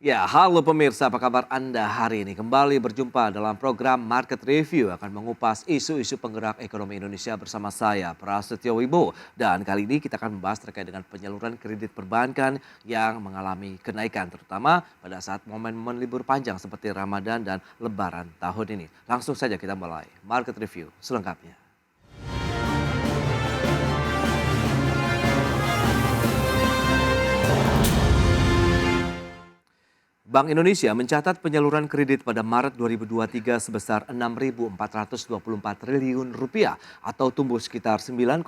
Ya, halo pemirsa, apa kabar Anda hari ini? Kembali berjumpa dalam program Market Review akan mengupas isu-isu penggerak ekonomi Indonesia bersama saya, Prasetyo Wibowo. Dan kali ini kita akan membahas terkait dengan penyaluran kredit perbankan yang mengalami kenaikan, terutama pada saat momen-momen libur panjang seperti Ramadan dan Lebaran tahun ini. Langsung saja kita mulai Market Review selengkapnya. Bank Indonesia mencatat penyaluran kredit pada Maret 2023 sebesar Rp6.424 triliun atau tumbuh sekitar 9,8%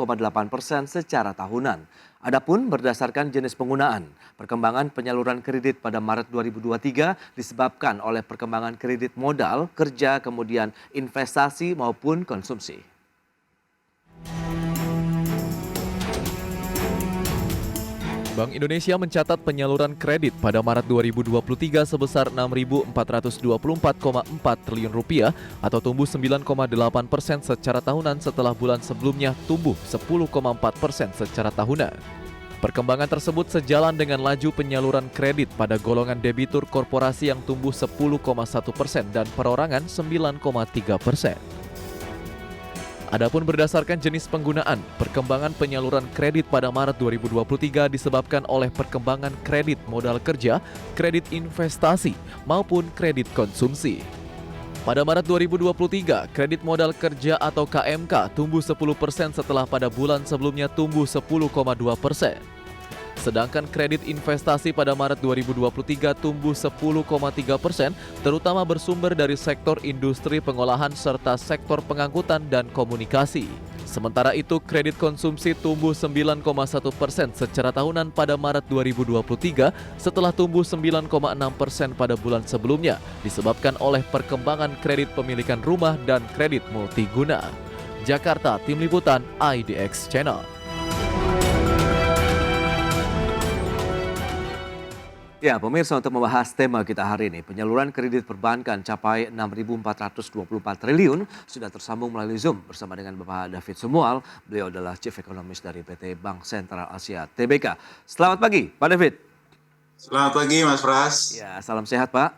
secara tahunan. Adapun berdasarkan jenis penggunaan, perkembangan penyaluran kredit pada Maret 2023 disebabkan oleh perkembangan kredit modal, kerja, kemudian investasi maupun konsumsi. Bank Indonesia mencatat penyaluran kredit pada Maret 2023 sebesar Rp6.424,4 triliun atau tumbuh 9,8% secara tahunan setelah bulan sebelumnya tumbuh 10,4% secara tahunan. Perkembangan tersebut sejalan dengan laju penyaluran kredit pada golongan debitur korporasi yang tumbuh 10,1% dan perorangan 9,3%. Adapun berdasarkan jenis penggunaan, perkembangan penyaluran kredit pada Maret 2023 disebabkan oleh perkembangan kredit modal kerja, kredit investasi, maupun kredit konsumsi. Pada Maret 2023, kredit modal kerja atau KMK tumbuh 10% setelah pada bulan sebelumnya tumbuh 10,2%. Sedangkan kredit investasi pada Maret 2023 tumbuh 10,3%, terutama bersumber dari sektor industri pengolahan serta sektor pengangkutan dan komunikasi. Sementara itu, kredit konsumsi tumbuh 9,1% secara tahunan pada Maret 2023 setelah tumbuh 9,6% pada bulan sebelumnya, disebabkan oleh perkembangan kredit pemilikan rumah dan kredit multiguna. Jakarta, Tim Liputan IDX Channel. Ya, pemirsa, untuk membahas tema kita hari ini, penyaluran kredit perbankan capai Rp6.424 triliun, sudah tersambung melalui Zoom bersama dengan Bapak David Sumual. Beliau adalah Chief Economist dari PT Bank Sentral Asia TBK. Selamat pagi, Pak David. Selamat pagi, Mas Pras. Ya, salam sehat, Pak.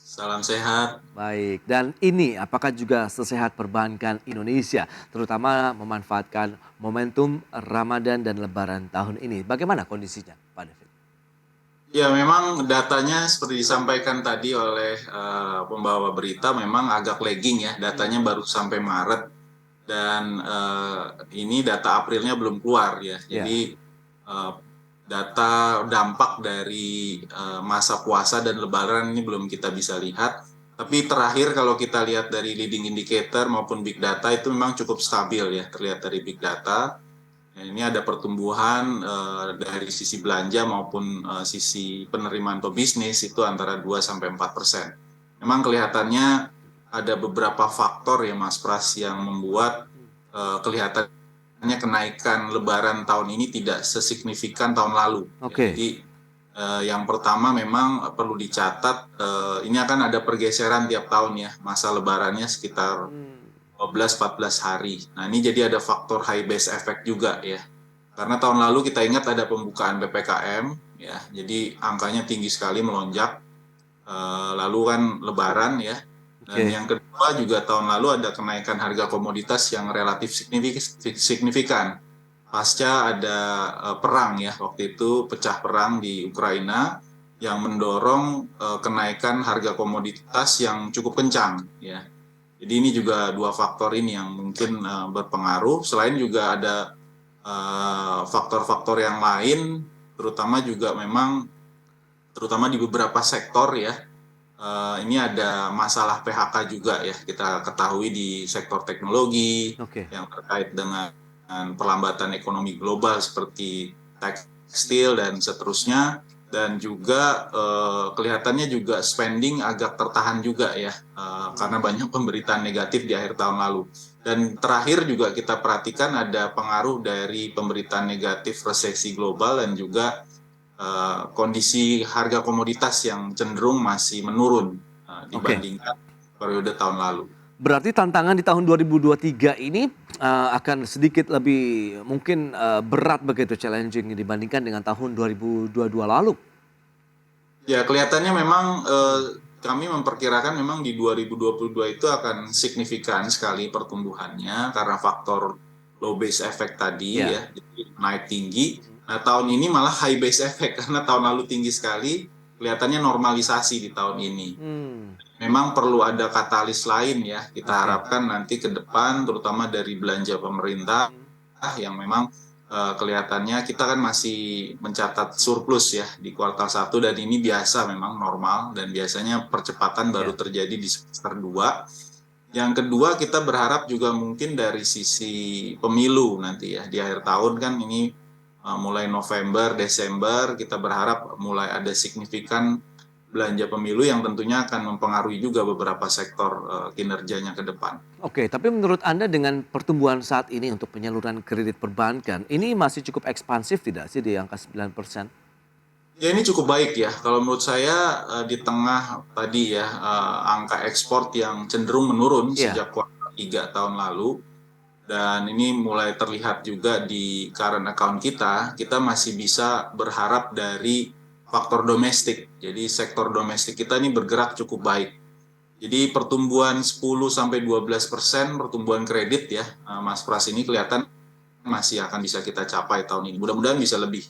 Salam sehat. Baik, dan ini apakah juga sesehat perbankan Indonesia, terutama memanfaatkan momentum Ramadan dan Lebaran tahun ini? Bagaimana kondisinya, Pak David? Ya, memang datanya seperti disampaikan tadi oleh pembawa berita memang agak lagging ya. Datanya baru sampai Maret dan ini data Aprilnya belum keluar ya. Jadi data dampak dari masa puasa dan Lebaran ini belum kita bisa lihat. Tapi terakhir kalau kita lihat dari leading indicator maupun big data itu memang cukup stabil ya, terlihat dari big data. Ini ada pertumbuhan dari sisi belanja maupun sisi penerimaan pebisnis itu antara 2-4%. Memang kelihatannya ada beberapa faktor ya Mas Pras yang membuat kelihatannya kenaikan Lebaran tahun ini tidak sesignifikan tahun lalu. Oke. Jadi yang pertama memang perlu dicatat ini akan ada pergeseran tiap tahun ya, masa Lebarannya sekitar 12-14 hari. Nah, ini jadi ada faktor high base effect juga ya. Karena tahun lalu kita ingat ada pembukaan PPKM ya. Jadi angkanya tinggi sekali melonjak. Lalu kan Lebaran ya. Dan yang kedua juga tahun lalu ada kenaikan harga komoditas yang relatif signifikan. Pasca ada perang ya. Waktu itu pecah perang di Ukraina yang mendorong kenaikan harga komoditas yang cukup kencang ya. Jadi ini juga dua faktor ini yang mungkin berpengaruh. Selain juga ada faktor-faktor yang lain, terutama juga memang, terutama di beberapa sektor ya, ini ada masalah PHK juga ya. Kita ketahui di sektor teknologi yang terkait dengan perlambatan ekonomi global seperti tekstil dan seterusnya. Dan juga kelihatannya juga spending agak tertahan juga ya, karena banyak pemberitaan negatif di akhir tahun lalu. Dan terakhir juga kita perhatikan ada pengaruh dari pemberitaan negatif resesi global dan juga kondisi harga komoditas yang cenderung masih menurun dibandingkan periode tahun lalu. Berarti tantangan di tahun 2023 ini akan sedikit lebih mungkin berat begitu, challenging dibandingkan dengan tahun 2022 lalu. Ya, kelihatannya memang kami memperkirakan memang di 2022 itu akan signifikan sekali pertumbuhannya karena faktor low base effect tadi Ya. ya, jadi naik tinggi. Nah, tahun ini malah high base effect karena tahun lalu tinggi sekali, kelihatannya normalisasi di tahun ini. Hmm, Memang perlu ada katalis lain ya, kita oke. harapkan nanti ke depan terutama dari belanja pemerintah yang memang kelihatannya kita kan masih mencatat surplus ya di kuartal 1 dan ini biasa memang normal dan biasanya percepatan baru Ya. terjadi di semester 2. Yang kedua kita berharap juga mungkin dari sisi pemilu nanti ya di akhir tahun kan ini mulai November, Desember kita berharap mulai ada signifikan belanja pemilu yang tentunya akan mempengaruhi juga beberapa sektor kinerjanya ke depan. Oke, tapi menurut Anda dengan pertumbuhan saat ini untuk penyaluran kredit perbankan, ini masih cukup ekspansif tidak sih di angka 9%? Ya ini cukup baik ya. Kalau menurut saya di tengah tadi ya angka ekspor yang cenderung menurun Iya. sejak kuartal 3 tahun lalu dan ini mulai terlihat juga di current account kita masih bisa berharap dari faktor domestik. Jadi sektor domestik kita ini bergerak cukup baik. Jadi pertumbuhan 10 sampai 12% pertumbuhan kredit ya Mas Pras ini kelihatan masih akan bisa kita capai tahun ini. Mudah-mudahan bisa lebih.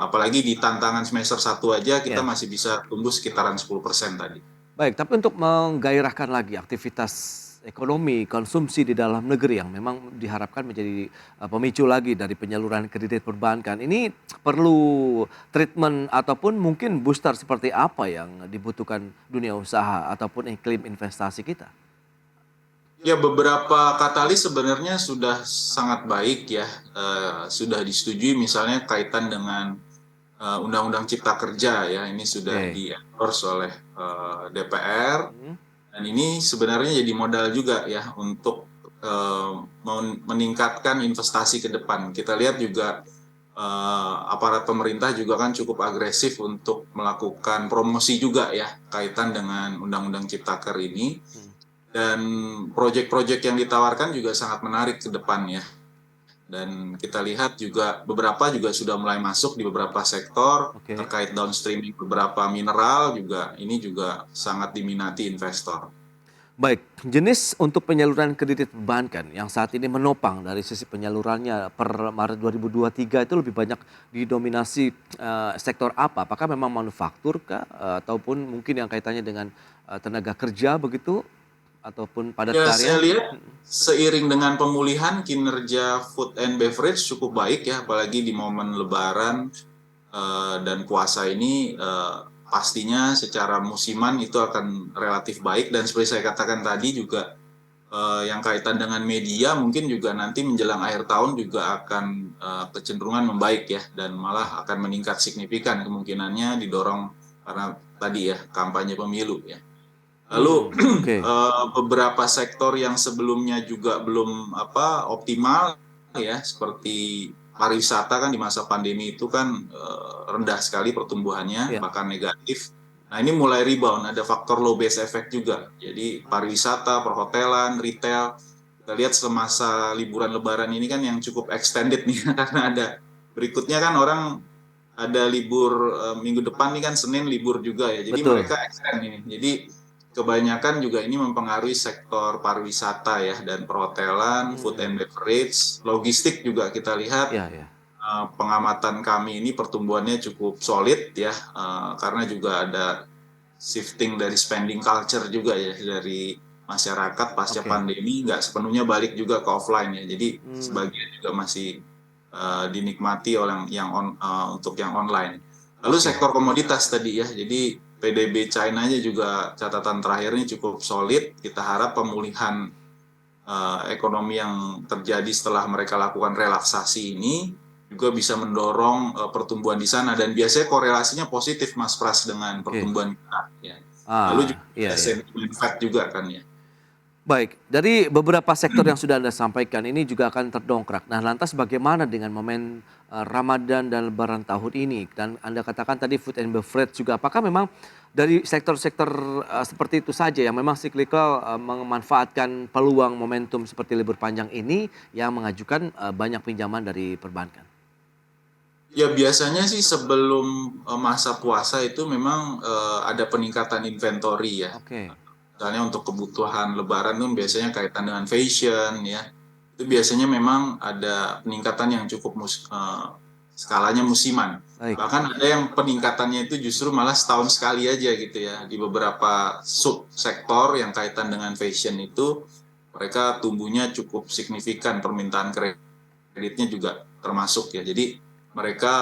Apalagi di tantangan semester 1 aja kita Ya. masih bisa tumbuh sekitaran 10% tadi. Baik, tapi untuk menggairahkan lagi aktivitas ekonomi, konsumsi di dalam negeri yang memang diharapkan menjadi pemicu lagi dari penyaluran kredit perbankan, ini perlu treatment ataupun mungkin booster seperti apa yang dibutuhkan dunia usaha ataupun iklim investasi kita? Ya beberapa katalis sebenarnya sudah sangat baik ya, sudah disetujui misalnya kaitan dengan Undang-Undang Cipta Kerja ya, ini sudah Oke. di-endorse oleh DPR Hmm, dan ini sebenarnya jadi modal juga ya untuk meningkatkan investasi ke depan. Kita lihat juga aparat pemerintah juga kan cukup agresif untuk melakukan promosi juga ya kaitan dengan Undang-Undang Ciptaker ini hmm. dan proyek-proyek yang ditawarkan juga sangat menarik ke depan ya. Dan kita lihat juga beberapa juga sudah mulai masuk di beberapa sektor Oke. terkait downstreaming beberapa mineral juga ini juga sangat diminati investor. Baik, jenis untuk penyaluran kredit perbankan yang saat ini menopang dari sisi penyalurannya per Maret 2023 itu lebih banyak didominasi sektor apa? Apakah memang manufaktur kah? Ataupun mungkin yang kaitannya dengan tenaga kerja begitu? Ataupun padat Ya, saya karya? lihat seiring dengan pemulihan kinerja food and beverage cukup baik ya, apalagi di momen Lebaran dan puasa ini pastinya secara musiman itu akan relatif baik dan seperti saya katakan tadi juga yang kaitan dengan media mungkin juga nanti menjelang akhir tahun juga akan kecenderungan membaik ya dan malah akan meningkat signifikan kemungkinannya didorong karena tadi ya kampanye pemilu ya. Lalu Oke. beberapa sektor yang sebelumnya juga belum optimal ya seperti pariwisata kan di masa pandemi itu kan rendah sekali pertumbuhannya Ya. bahkan negatif. Nah ini mulai rebound, ada faktor low base effect juga. Jadi pariwisata, perhotelan, retail, kita lihat semasa liburan Lebaran ini kan yang cukup extended nih karena ada berikutnya kan orang ada libur minggu depan nih kan Senin libur juga ya. Jadi Betul. mereka extend ini. Jadi kebanyakan juga ini mempengaruhi sektor pariwisata ya dan perhotelan, food and beverage, logistik juga kita lihat Ya, ya. pengamatan kami ini pertumbuhannya cukup solid ya karena juga ada shifting dari spending culture juga ya dari masyarakat pasca Oke. pandemi nggak sepenuhnya balik juga ke offline ya jadi Hmm, sebagian juga masih dinikmati oleh untuk yang online. Lalu oke. sektor komoditas tadi ya, jadi PDB China nya juga catatan terakhirnya cukup solid. Kita harap pemulihan ekonomi yang terjadi setelah mereka lakukan relaksasi ini juga bisa mendorong pertumbuhan di sana dan biasanya korelasinya positif Mas Pras dengan Oke. pertumbuhan kita ya. Lalu juga Iya, ada iya. sentimen Fed juga kan ya. Baik, dari beberapa sektor yang sudah Anda sampaikan ini juga akan terdongkrak. Nah, lantas bagaimana dengan momen Ramadan dan Lebaran tahun ini? Dan Anda katakan tadi food and beverage juga. Apakah memang dari sektor-sektor seperti itu saja yang memang cyclical memanfaatkan peluang momentum seperti libur panjang ini yang mengajukan banyak pinjaman dari perbankan? Ya biasanya sih sebelum masa puasa itu memang ada peningkatan inventory ya. Oke, Misalnya untuk kebutuhan Lebaran tuh biasanya kaitan dengan fashion ya. Itu biasanya memang ada peningkatan yang cukup skalanya musiman. baik. Bahkan ada yang peningkatannya itu justru malah setahun sekali aja gitu ya. Di beberapa subsektor yang kaitan dengan fashion itu mereka tumbuhnya cukup signifikan, permintaan kreditnya juga termasuk ya. Jadi mereka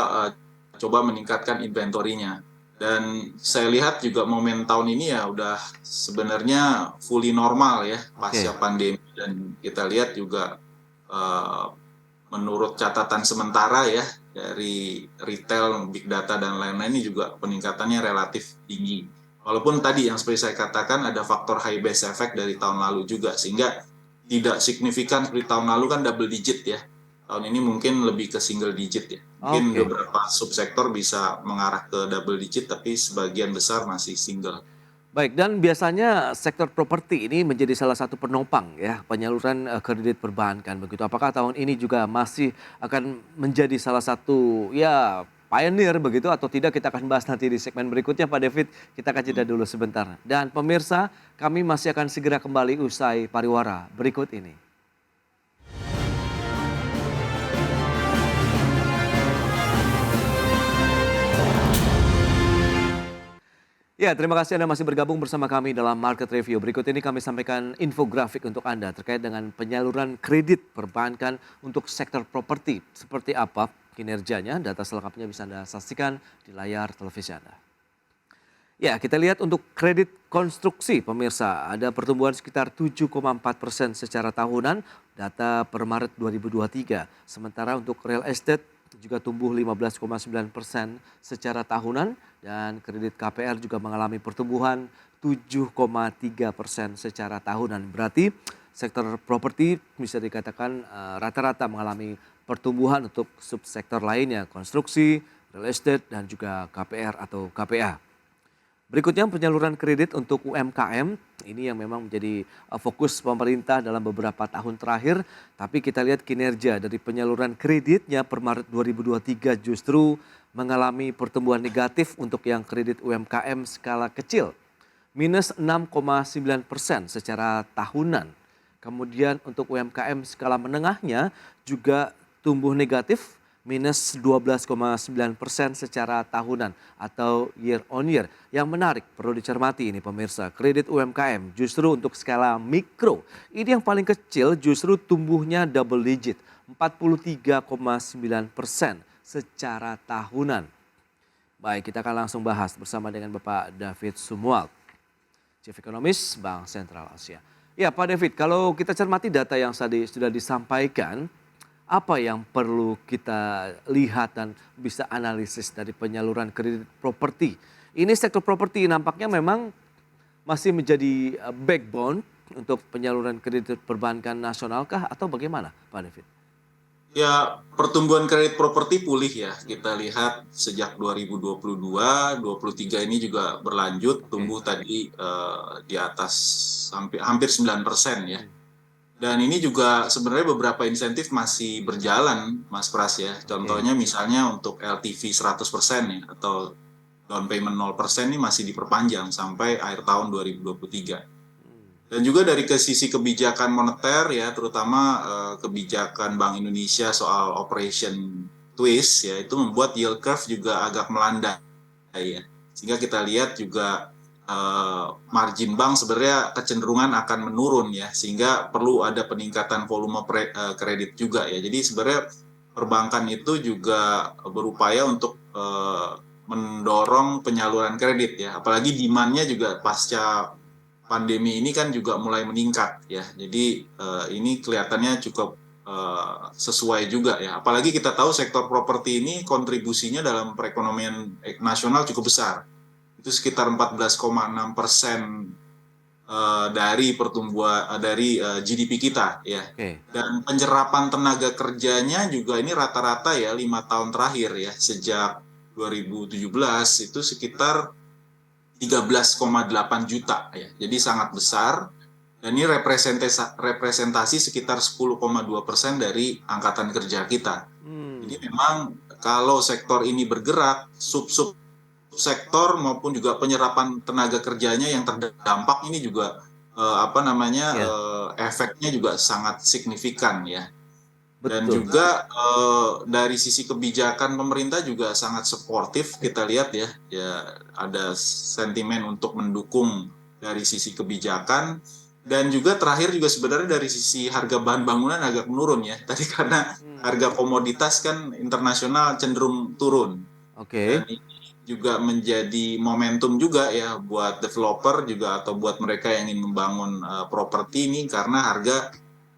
coba meningkatkan inventorinya. Dan saya lihat juga momen tahun ini ya udah sebenarnya fully normal ya pasca Oke. pandemi, dan kita lihat juga eh, menurut catatan sementara ya dari retail, big data dan lain-lain ini juga peningkatannya relatif tinggi. Walaupun tadi yang seperti saya katakan ada faktor high base effect dari tahun lalu juga, sehingga tidak signifikan seperti tahun lalu kan double digit ya. Tahun ini mungkin lebih ke single digit ya. Mungkin Oke. beberapa subsektor bisa mengarah ke double digit, tapi sebagian besar masih single. Baik, dan biasanya sektor properti ini menjadi salah satu penopang ya penyaluran kredit perbankan begitu. Apakah tahun ini juga masih akan menjadi salah satu ya pioneer begitu atau tidak, kita akan bahas nanti di segmen berikutnya Pak David. Kita akan jeda dulu sebentar. Dan pemirsa, kami masih akan segera kembali usai pariwara berikut ini. Ya, terima kasih Anda masih bergabung bersama kami dalam Market Review. Berikut ini kami sampaikan infografik untuk Anda terkait dengan penyaluran kredit perbankan untuk sektor properti. Seperti apa kinerjanya, data selengkapnya bisa Anda saksikan di layar televisi Anda. Ya, kita lihat untuk kredit konstruksi pemirsa, ada pertumbuhan sekitar 7,4% secara tahunan, data per Maret 2023. Sementara untuk real estate juga tumbuh 15,9% secara tahunan dan kredit KPR juga mengalami pertumbuhan 7,3% secara tahunan. Berarti sektor properti bisa dikatakan rata-rata mengalami pertumbuhan untuk subsektor lainnya, konstruksi, real estate dan juga KPR atau KPA. Berikutnya penyaluran kredit untuk UMKM, ini yang memang menjadi fokus pemerintah dalam beberapa tahun terakhir. Tapi kita lihat kinerja dari penyaluran kreditnya per Maret 2023 justru mengalami pertumbuhan negatif untuk yang kredit UMKM skala kecil. Minus 6,9% secara tahunan. Kemudian untuk UMKM skala menengahnya juga tumbuh negatif minus 12,9% secara tahunan atau year on year. Yang menarik perlu dicermati ini pemirsa, kredit UMKM justru untuk skala mikro. Ini yang paling kecil justru tumbuhnya double digit, 43,9% secara tahunan. Baik, kita akan langsung bahas bersama dengan Bapak David Sumual, Chief Economist Bank Sentral Asia. Ya Pak David, kalau kita cermati data yang tadi sudah disampaikan, apa yang perlu kita lihat dan bisa analisis dari penyaluran kredit properti? Ini sektor properti nampaknya memang masih menjadi backbone untuk penyaluran kredit perbankan nasional kah atau bagaimana Pak David? Ya, pertumbuhan kredit properti pulih ya. Kita lihat sejak 2022, 23 ini juga berlanjut, Oke. tumbuh tadi di atas hampir 9% ya. Dan ini juga sebenarnya beberapa insentif masih berjalan, Mas Pras ya. Oke. Contohnya misalnya untuk LTV 100% ya, atau down payment 0% ini masih diperpanjang sampai akhir tahun 2023. Dan juga dari ke sisi kebijakan moneter ya, terutama kebijakan Bank Indonesia soal operation twist ya, itu membuat yield curve juga agak melandai ya. Sehingga kita lihat juga margin bank sebenarnya kecenderungan akan menurun ya, sehingga perlu ada peningkatan volume kredit juga ya. Jadi sebenarnya perbankan itu juga berupaya untuk mendorong penyaluran kredit ya, apalagi demand-nya juga pasca pandemi ini kan juga mulai meningkat ya. Jadi ini kelihatannya cukup sesuai juga ya. Apalagi kita tahu sektor properti ini kontribusinya dalam perekonomian nasional cukup besar. Itu sekitar 14,6% dari pertumbuhan dari GDP kita ya. Oke. Dan penyerapan tenaga kerjanya juga ini rata-rata ya 5 tahun terakhir ya, sejak 2017 itu sekitar 13,8 juta ya. Jadi sangat besar, dan ini representasi sekitar 10,2% dari angkatan kerja kita. Hmm. Jadi memang kalau sektor ini bergerak, sub-sub sektor maupun juga penyerapan tenaga kerjanya yang terdampak ini juga Ya, efeknya juga sangat signifikan ya. Dan betul. juga dari sisi kebijakan pemerintah juga sangat suportif kita lihat ya, ada sentimen untuk mendukung dari sisi kebijakan dan juga terakhir juga sebenarnya dari sisi harga bahan bangunan agak menurun ya. Tadi karena harga komoditas kan internasional cenderung turun dan Oke. ini juga menjadi momentum juga ya buat developer juga atau buat mereka yang ingin membangun properti ini karena harga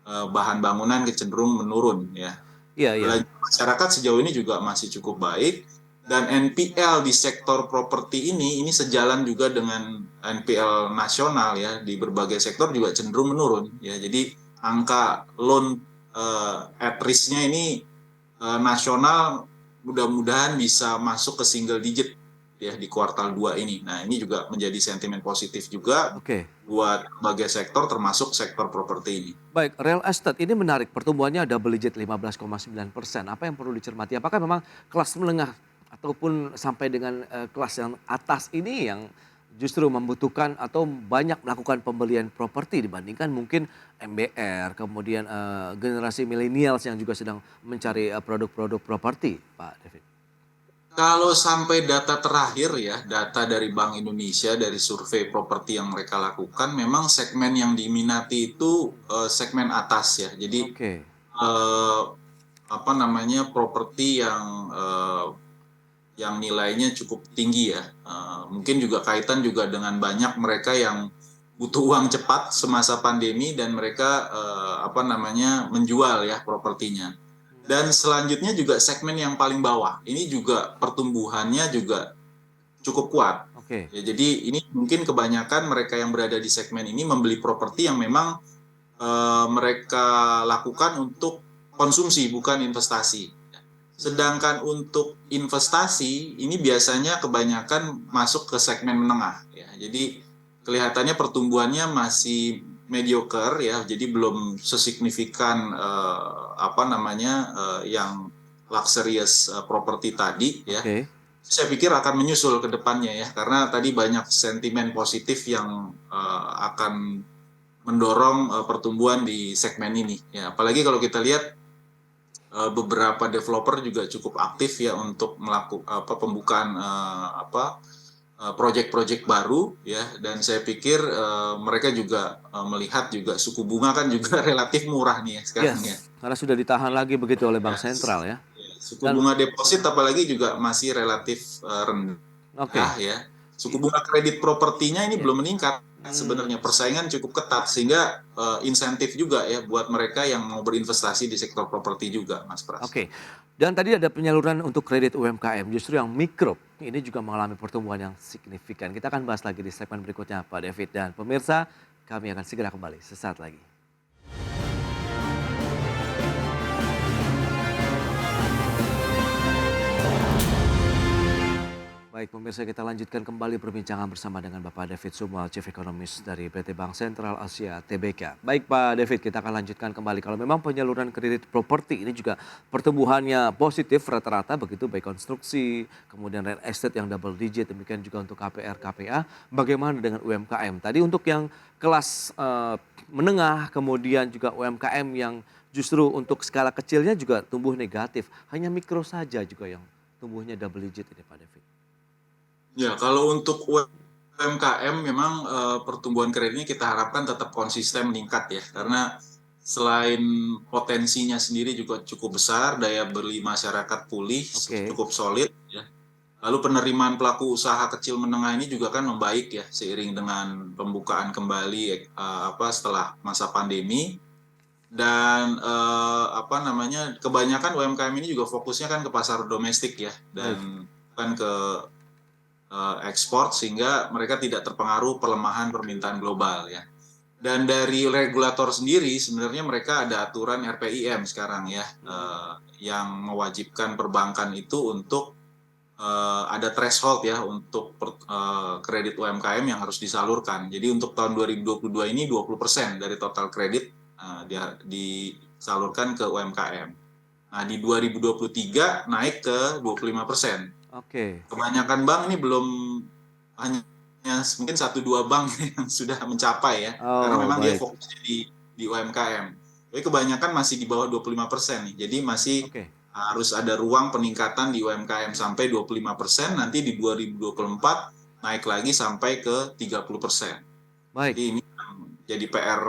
bahan bangunan cenderung menurun ya. Iya, iya. Belanja masyarakat sejauh ini juga masih cukup baik dan NPL di sektor properti ini sejalan juga dengan NPL nasional ya di berbagai sektor juga cenderung menurun ya. Jadi angka loan at risk-nya ini nasional mudah-mudahan bisa masuk ke single digit ya di kuartal 2 ini. Nah, ini juga menjadi sentimen positif juga Oke. buat berbagai sektor termasuk sektor properti ini. Baik, real estate ini menarik, pertumbuhannya double digit 15,9%. Apa yang perlu dicermati? Apakah memang kelas menengah ataupun sampai dengan kelas yang atas ini yang justru membutuhkan atau banyak melakukan pembelian properti dibandingkan mungkin MBR, kemudian generasi millennials yang juga sedang mencari produk-produk properti, Pak David? Kalau sampai data terakhir ya, data dari Bank Indonesia dari survei properti yang mereka lakukan, memang segmen yang diminati itu segmen atas ya. Jadi Oke, eh, apa namanya properti yang nilainya cukup tinggi ya. Mungkin juga kaitan juga dengan banyak mereka yang butuh uang cepat semasa pandemi dan mereka apa namanya menjual ya propertinya. Dan selanjutnya juga segmen yang paling bawah. Ini juga pertumbuhannya juga cukup kuat. oke. Ya, jadi ini mungkin kebanyakan mereka yang berada di segmen ini membeli properti yang memang mereka lakukan untuk konsumsi bukan investasi. Sedangkan untuk investasi ini biasanya kebanyakan masuk ke segmen menengah ya. Jadi kelihatannya pertumbuhannya masih mediocre ya. Jadi belum sesignifikan apa namanya yang luxurious property tadi ya. Oke. Saya pikir akan menyusul ke depannya ya karena tadi banyak sentimen positif yang akan mendorong pertumbuhan di segmen ini ya. Apalagi kalau kita lihat beberapa developer juga cukup aktif ya untuk melakukan pembukaan proyek-proyek baru ya dan saya pikir mereka juga melihat juga suku bunga kan juga relatif murah nih ya sekarang ya. Yes, karena sudah ditahan lagi begitu oleh Ya, Bank Sentral ya. suku Dan bunga deposit apalagi juga masih relatif rendah oke. ya. Suku bunga kredit propertinya ini Ya. belum meningkat Hmm. sebenarnya persaingan cukup ketat sehingga insentif juga ya buat mereka yang mau berinvestasi di sektor properti juga Mas Pras. Oke, dan tadi ada penyaluran untuk kredit UMKM, justru yang mikro ini juga mengalami pertumbuhan yang signifikan. Kita akan bahas lagi di segmen berikutnya Pak David dan pemirsa, kami akan segera kembali sesaat lagi. Baik pemirsa, kita lanjutkan kembali perbincangan bersama dengan Bapak David Sumal, Chief Economist dari PT Bank Sentral Asia TBK. Baik Pak David, kita akan lanjutkan kembali. Kalau memang penyaluran kredit properti ini juga pertumbuhannya positif rata-rata begitu, baik konstruksi, kemudian real estate yang double digit, demikian juga untuk KPR, KPA. Bagaimana dengan UMKM? Tadi untuk yang kelas menengah, kemudian juga UMKM yang justru untuk skala kecilnya juga tumbuh negatif. Hanya mikro saja juga yang tumbuhnya double digit ini Pak David. Ya, kalau untuk UMKM memang pertumbuhan kreditnya kita harapkan tetap konsisten meningkat ya, karena selain potensinya sendiri juga cukup besar, daya beli masyarakat pulih, Oke. cukup solid ya. Lalu penerimaan pelaku usaha kecil menengah ini juga kan membaik ya seiring dengan pembukaan kembali setelah masa pandemi dan apa namanya kebanyakan UMKM ini juga fokusnya kan ke pasar domestik ya Baik. dan bukan ke ekspor sehingga mereka tidak terpengaruh pelemahan permintaan global ya. Dan dari regulator sendiri sebenarnya mereka ada aturan RPIM sekarang ya yang mewajibkan perbankan itu untuk ada threshold ya untuk kredit UMKM yang harus disalurkan. Jadi untuk tahun 2022 ini 20% dari total kredit disalurkan ke UMKM. Nah, di 2023 naik ke 25%. Oke. Kebanyakan bank ini belum, hanya mungkin 1-2 bank yang sudah mencapai ya, karena Oh, memang dia baik. fokusnya di UMKM. Tapi kebanyakan masih di bawah 25% nih. Jadi masih Oke. harus ada ruang peningkatan di UMKM sampai 25%, nanti di 2024 naik lagi sampai ke 30%. Baik. Jadi ini jadi PR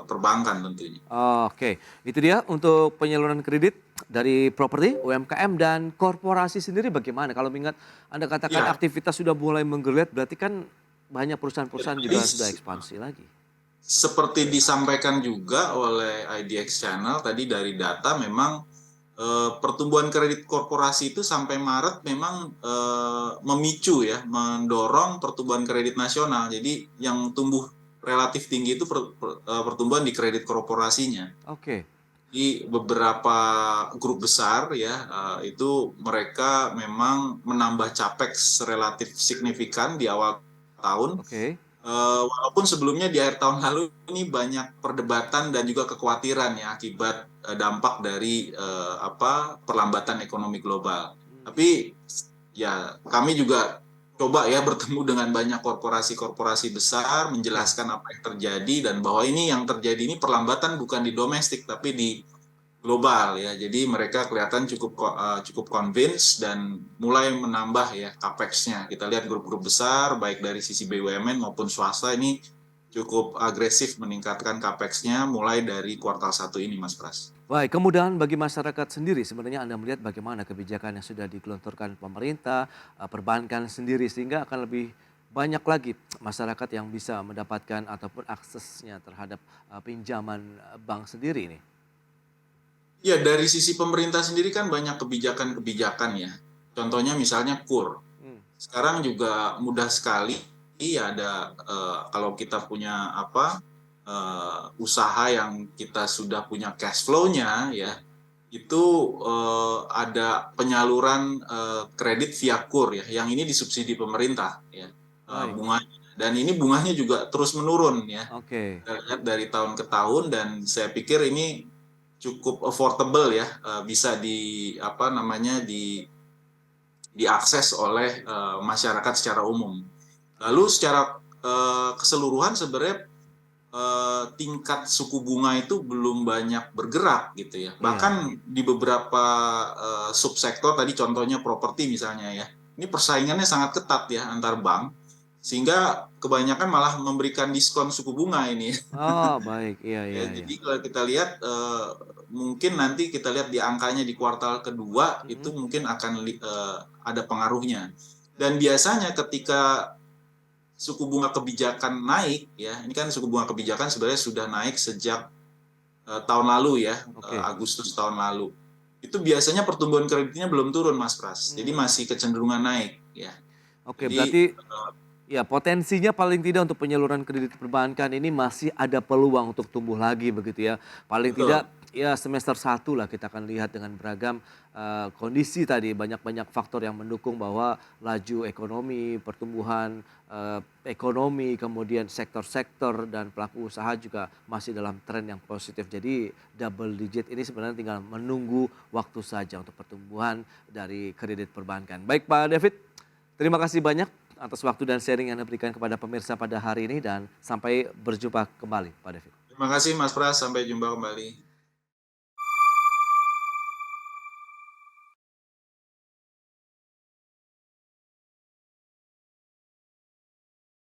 perbankan tentunya. Oke, itu dia untuk penyaluran kredit dari properti, UMKM, dan korporasi sendiri bagaimana? Kalau mengingat Anda katakan Iya, aktivitas sudah mulai menggeliat, berarti kan banyak perusahaan-perusahaan jadi juga sudah ekspansi lagi. seperti disampaikan juga oleh IDX Channel tadi dari data, memang pertumbuhan kredit korporasi itu sampai Maret memang memicu ya, mendorong pertumbuhan kredit nasional. Jadi yang tumbuh relatif tinggi itu pertumbuhan di kredit korporasinya. Oke, Di beberapa grup besar ya, itu mereka memang menambah capex relatif signifikan di awal tahun. oke, Walaupun sebelumnya di akhir tahun lalu ini banyak perdebatan dan juga kekhawatiran ya akibat dampak dari perlambatan ekonomi global. Tapi ya kami juga coba ya bertemu dengan banyak korporasi-korporasi besar, ya. menjelaskan apa yang terjadi dan bahwa ini yang terjadi ini perlambatan bukan di domestik tapi di global ya. Jadi mereka kelihatan cukup convince dan mulai menambah ya capex-nya. Kita lihat grup-grup besar baik dari sisi BUMN maupun swasta ini cukup agresif meningkatkan capex-nya mulai dari kuartal 1 ini, Mas Pras. Baik, kemudahan bagi masyarakat sendiri sebenarnya Anda melihat bagaimana kebijakan yang sudah digelontorkan pemerintah, perbankan sendiri sehingga akan lebih banyak lagi masyarakat yang bisa mendapatkan ataupun aksesnya terhadap pinjaman bank sendiri ini. Ya, dari sisi pemerintah sendiri kan banyak kebijakan-kebijakan ya. Contohnya misalnya KUR. Hmm, Sekarang juga mudah sekali ada kalau kita punya usaha yang kita sudah punya cash flow-nya ya, itu ada penyaluran kredit via KUR ya, yang ini disubsidi pemerintah ya, baik, bunganya. Dan ini bunganya juga terus menurun ya. oke. Kita lihat dari tahun ke tahun dan saya pikir ini cukup affordable ya, bisa diakses oleh masyarakat secara umum. Lalu Oke. secara keseluruhan sebenarnya tingkat suku bunga itu belum banyak bergerak gitu ya. Iya, Bahkan di beberapa subsektor tadi contohnya properti misalnya ya. Ini persaingannya sangat ketat ya antar bank sehingga kebanyakan malah memberikan diskon suku bunga ini. oh baik, iya Ya, iya iya. jadi kalau kita lihat mungkin nanti kita lihat di angkanya di kuartal kedua itu Mhm, mungkin akan ada pengaruhnya. Dan biasanya ketika suku bunga kebijakan naik ya, ini kan suku bunga kebijakan sebenarnya sudah naik sejak tahun lalu ya, oke. Agustus tahun lalu. Itu biasanya pertumbuhan kreditnya belum turun Mas Pras. Jadi Mmm, masih kecenderungan naik ya. oke, Jadi berarti ya potensinya paling tidak untuk penyaluran kredit perbankan ini masih ada peluang untuk tumbuh lagi begitu ya. Paling betul. tidak ya semester 1 lah kita akan lihat dengan beragam, kondisi tadi banyak-banyak faktor yang mendukung bahwa laju ekonomi, pertumbuhan, ekonomi, kemudian sektor-sektor dan pelaku usaha juga masih dalam tren yang positif. Jadi double digit ini sebenarnya tinggal menunggu waktu saja untuk pertumbuhan dari kredit perbankan. Baik Pak David, terima kasih banyak atas waktu dan sharing yang Anda berikan kepada pemirsa pada hari ini dan sampai berjumpa kembali Pak David. Terima kasih Mas Pras, sampai jumpa kembali.